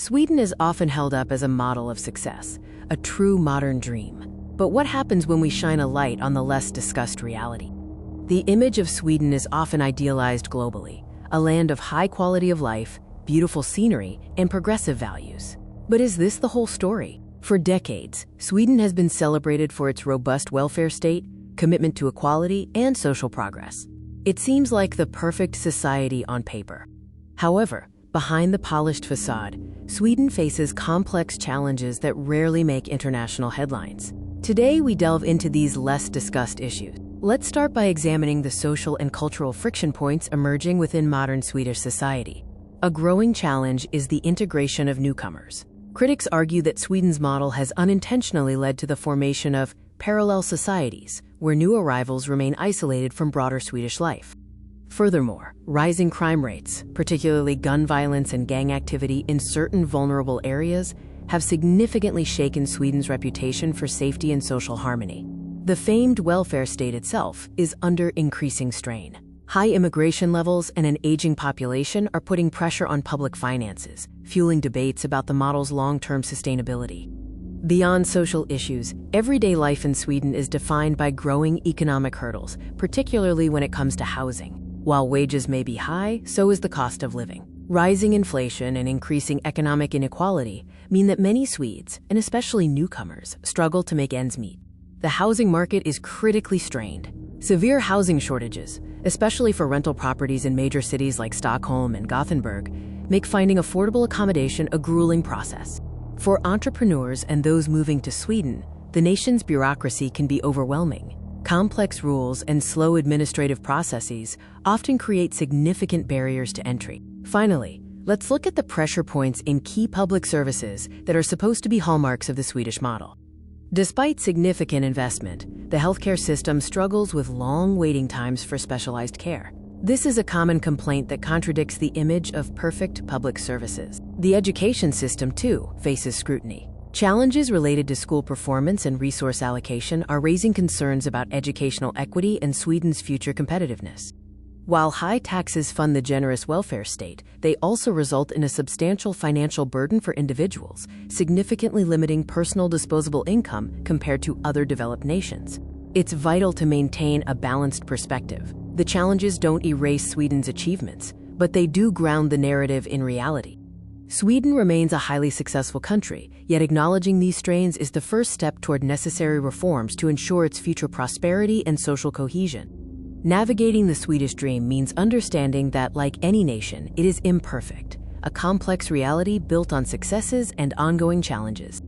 Sweden is often held up as a model of success, a true modern dream. But what happens when we shine a light on the less discussed reality? The image of Sweden is often idealized globally, a land of high quality of life, beautiful scenery, and progressive values. But is this the whole story? For decades, Sweden has been celebrated for its robust welfare state, commitment to equality, and social progress. It seems like the perfect society on paper. However, behind the polished facade, Sweden faces complex challenges that rarely make international headlines. Today, we delve into these less discussed issues. Let's start by examining the social and cultural friction points emerging within modern Swedish society. A growing challenge is the integration of newcomers. Critics argue that Sweden's model has unintentionally led to the formation of parallel societies, where new arrivals remain isolated from broader Swedish life. Furthermore, rising crime rates, particularly gun violence and gang activity in certain vulnerable areas, have significantly shaken Sweden's reputation for safety and social harmony. The famed welfare state itself is under increasing strain. High immigration levels and an aging population are putting pressure on public finances, fueling debates about the model's long-term sustainability. Beyond social issues, everyday life in Sweden is defined by growing economic hurdles, particularly when it comes to housing. While wages may be high, so is the cost of living. Rising inflation and increasing economic inequality mean that many Swedes, and especially newcomers, struggle to make ends meet. The housing market is critically strained. Severe housing shortages, especially for rental properties in major cities like Stockholm and Gothenburg, make finding affordable accommodation a grueling process. For entrepreneurs and those moving to Sweden, the nation's bureaucracy can be overwhelming. Complex rules and slow administrative processes often create significant barriers to entry. Finally, let's look at the pressure points in key public services that are supposed to be hallmarks of the Swedish model. Despite significant investment, the healthcare system struggles with long waiting times for specialized care. This is a common complaint that contradicts the image of perfect public services. The education system, too, faces scrutiny. Challenges related to school performance and resource allocation are raising concerns about educational equity and Sweden's future competitiveness. While high taxes fund the generous welfare state, they also result in a substantial financial burden for individuals, significantly limiting personal disposable income compared to other developed nations. It's vital to maintain a balanced perspective. The challenges don't erase Sweden's achievements, but they do ground the narrative in reality. Sweden remains a highly successful country, yet acknowledging these strains is the first step toward necessary reforms to ensure its future prosperity and social cohesion. Navigating the Swedish dream means understanding that, like any nation, it is imperfect, a complex reality built on successes and ongoing challenges.